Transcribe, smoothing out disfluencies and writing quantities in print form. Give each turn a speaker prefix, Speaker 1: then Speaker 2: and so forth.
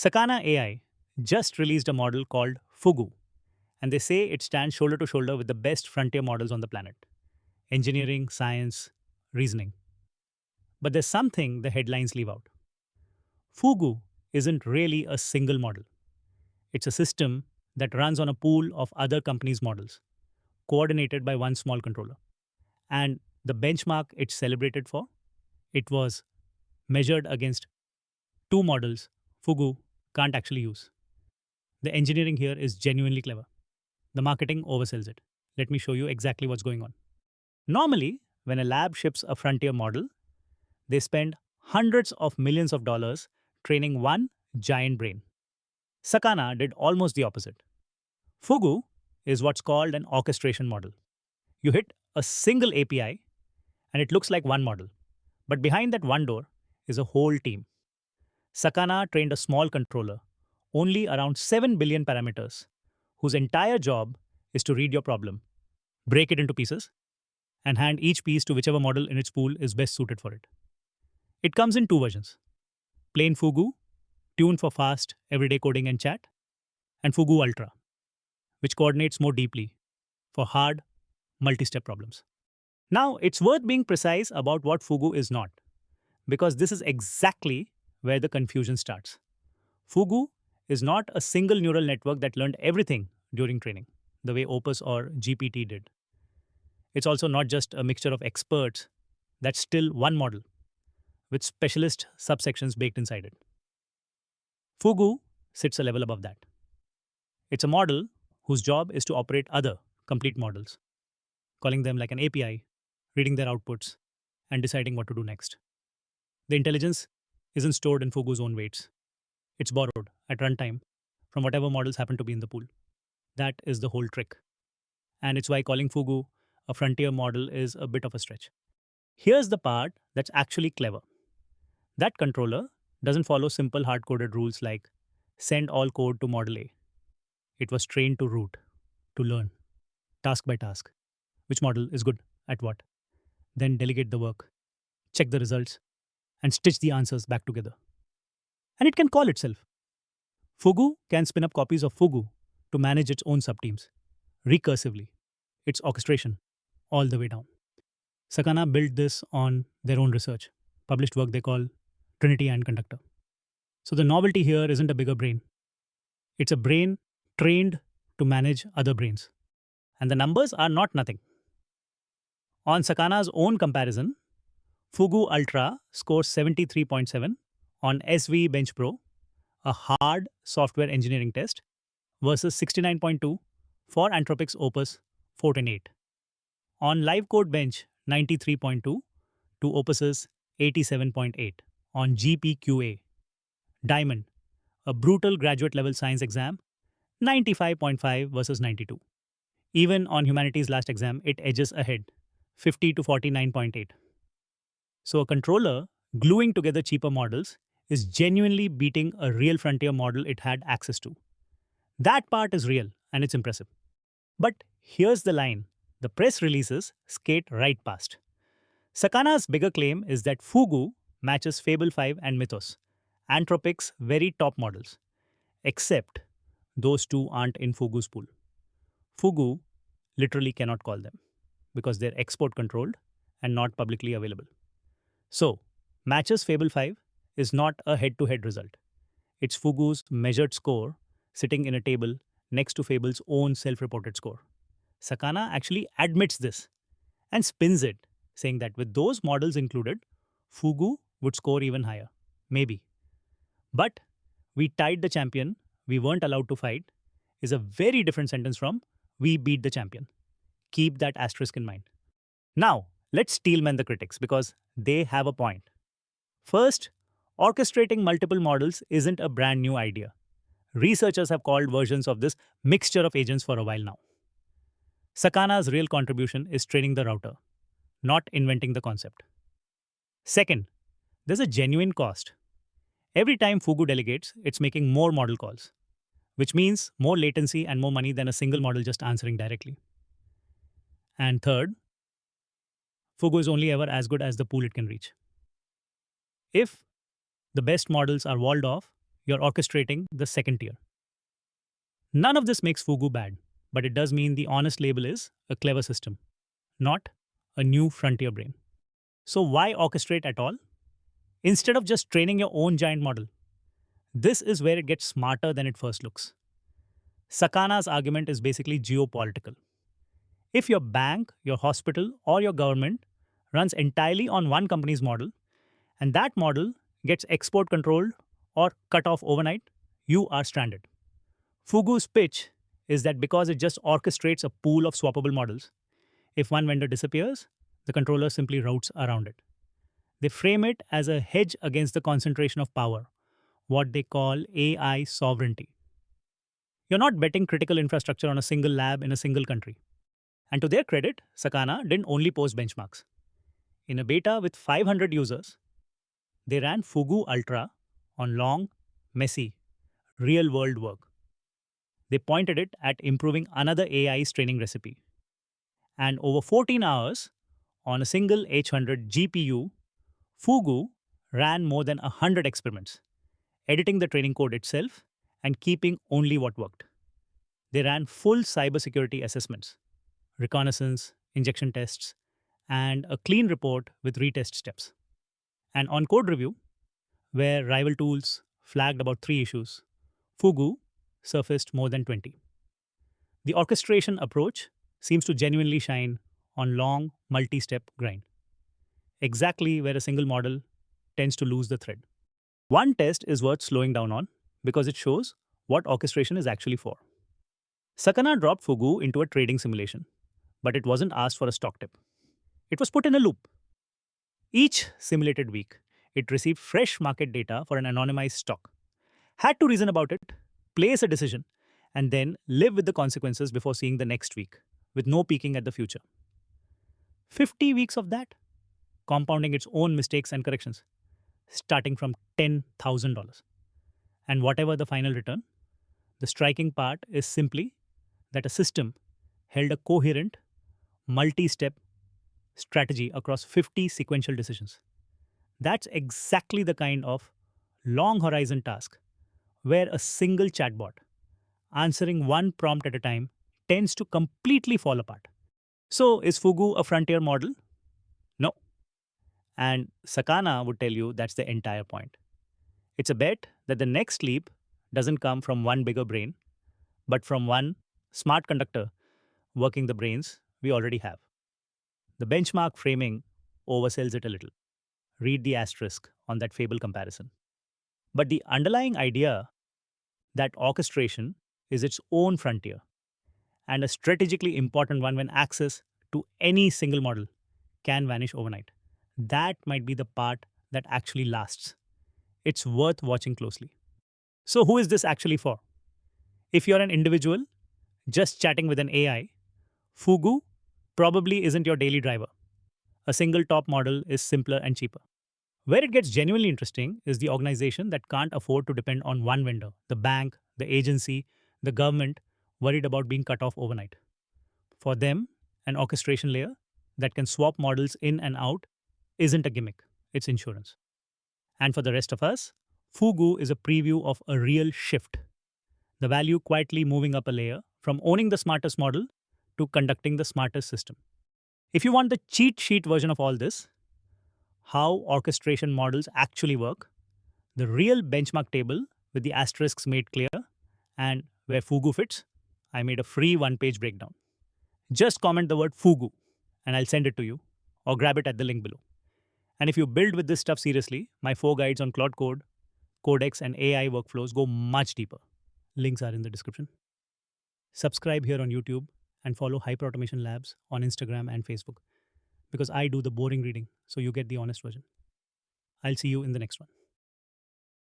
Speaker 1: Sakana AI just released a model called Fugu, and they say it stands shoulder to shoulder with the best frontier models on the planet: engineering, science, reasoning. But there's something the headlines leave out. Fugu isn't really a single model, it's a system that runs on a pool of other companies' models, coordinated by one small controller. And the benchmark it's celebrated for, it was measured against two models Fugu can't actually use. The engineering here is genuinely clever. The marketing oversells it. Let me show you exactly what's going on. Normally, when a lab ships a frontier model, they spend hundreds of millions of dollars training one giant brain. Sakana did almost the opposite. Fugu is what's called an orchestration model. You hit a single API and it looks like one model. But behind that one door is a whole team. Sakana trained a small controller, only around 7 billion parameters, whose entire job is to read your problem, break it into pieces, and hand each piece to whichever model in its pool is best suited for it. It comes in two versions: plain Fugu, tuned for fast, everyday coding and chat, and Fugu Ultra, which coordinates more deeply for hard, multi step problems. Now, it's worth being precise about what Fugu is not, because this is exactly where the confusion starts. Fugu is not a single neural network that learned everything during training, the way Opus or GPT did. It's also not just a mixture of experts, that's still one model, with specialist subsections baked inside it. Fugu sits a level above that. It's a model whose job is to operate other complete models, calling them like an API, reading their outputs, and deciding what to do next. The intelligence isn't stored in Fugu's own weights. It's borrowed at runtime from whatever models happen to be in the pool. That is the whole trick. And it's why calling Fugu a frontier model is a bit of a stretch. Here's the part that's actually clever. That controller doesn't follow simple hard-coded rules like send all code to model A. It was trained to route, to learn, task by task, which model is good at what. Then delegate the work, check the results, and stitch the answers back together. And it can call itself. Fugu can spin up copies of Fugu to manage its own subteams, recursively. It's orchestration, all the way down. Sakana built this on their own research, published work they call Trinity and Conductor. So the novelty here isn't a bigger brain. It's a brain trained to manage other brains. And the numbers are not nothing. On Sakana's own comparison, Fugu Ultra scores 73.7 on SWE-Bench Pro, a hard software engineering test, versus 69.2 for Anthropic's Opus 4.8. On LiveCodeBench, 93.2 to Opus's 87.8 on GPQA-Diamond, a brutal graduate level science exam, 95.5 versus 92. Even on humanities last exam, it edges ahead, 50 to 49.8. So a controller gluing together cheaper models is genuinely beating a real frontier model it had access to. That part is real and it's impressive. But here's the line the press releases skate right past. Sakana's bigger claim is that Fugu matches Fable 5 and Mythos, Anthropic's very top models, except those two aren't in Fugu's pool. Fugu literally cannot call them because they're export controlled and not publicly available. So, matches Fable 5 is not a head-to-head result. It's Fugu's measured score sitting in a table next to Fable's own self-reported score. Sakana actually admits this and spins it, saying that with those models included, Fugu would score even higher. Maybe. But we tied the champion, we weren't allowed to fight, is a very different sentence from we beat the champion. Keep that asterisk in mind. Now, let's Steelman the critics because they have a point. First, orchestrating multiple models isn't a brand new idea. Researchers have called versions of this mixture of agents for a while now. Sakana's real contribution is training the router, not inventing the concept. Second, there's a genuine cost. Every time Fugu delegates, it's making more model calls, which means more latency and more money than a single model just answering directly. And third, Fugu is only ever as good as the pool it can reach. If the best models are walled off, you're orchestrating the second tier. None of this makes Fugu bad, but it does mean the honest label is a clever system, not a new frontier brain. So, why orchestrate at all? Instead of just training your own giant model, this is where it gets smarter than it first looks. Sakana's argument is basically geopolitical. If your bank, your hospital, or your government runs entirely on one company's model, and that model gets export controlled or cut off overnight, you are stranded. Fugu's pitch is that because it just orchestrates a pool of swappable models, if one vendor disappears, the controller simply routes around it. They frame it as a hedge against the concentration of power, what they call AI sovereignty. You're not betting critical infrastructure on a single lab in a single country. And to their credit, Sakana didn't only post benchmarks. In a beta with 500 users, they ran Fugu Ultra on long, messy, real world work. They pointed it at improving another AI's training recipe. And over 14 hours, on a single H100 GPU, Fugu ran more than 100 experiments, editing the training code itself and keeping only what worked. They ran full cybersecurity assessments, reconnaissance, injection tests, and a clean report with retest steps. And on code review, where rival tools flagged about 3 issues, Fugu surfaced more than 20. The orchestration approach seems to genuinely shine on long, multi-step grind, exactly where a single model tends to lose the thread. One test is worth slowing down on because it shows what orchestration is actually for. Sakana dropped Fugu into a trading simulation, but it wasn't asked for a stock tip. It was put in a loop. Each simulated week, it received fresh market data for an anonymized stock, had to reason about it, place a decision, and then live with the consequences before seeing the next week, with no peeking at the future. 50 weeks of that, compounding its own mistakes and corrections, starting from $10,000. And whatever the final return, the striking part is simply that a system held a coherent, multi-step strategy across 50 sequential decisions. That's exactly the kind of long horizon task where a single chatbot answering one prompt at a time tends to completely fall apart. So, is Fugu a frontier model? No. And Sakana would tell you that's the entire point. It's a bet that the next leap doesn't come from one bigger brain, but from one smart conductor working the brains we already have. The benchmark framing oversells it a little. Read the asterisk on that Fable comparison. But the underlying idea that orchestration is its own frontier and a strategically important one when access to any single model can vanish overnight. That might be the part that actually lasts. It's worth watching closely. So, who is this actually for? If you're an individual just chatting with an AI, Fugu probably isn't your daily driver. A single top model is simpler and cheaper. Where it gets genuinely interesting is the organization that can't afford to depend on one vendor, the bank, the agency, the government, worried about being cut off overnight. For them, an orchestration layer that can swap models in and out isn't a gimmick, it's insurance. And for the rest of us, Fugu is a preview of a real shift. The value quietly moving up a layer from owning the smartest model to conducting the smartest system. If you want the cheat sheet version of all this, how orchestration models actually work, the real benchmark table with the asterisks made clear, and where Fugu fits, I made a free one-page breakdown. Just comment the word Fugu and I'll send it to you, or grab it at the link below. And if you build with this stuff seriously, my 4 guides on Cloud Code, Codex, and AI workflows go much deeper. Links are in the description. Subscribe here on YouTube and follow Hyper Automation Labs on Instagram and Facebook, because I do the boring reading, so you get the honest version. I'll see you in the next one.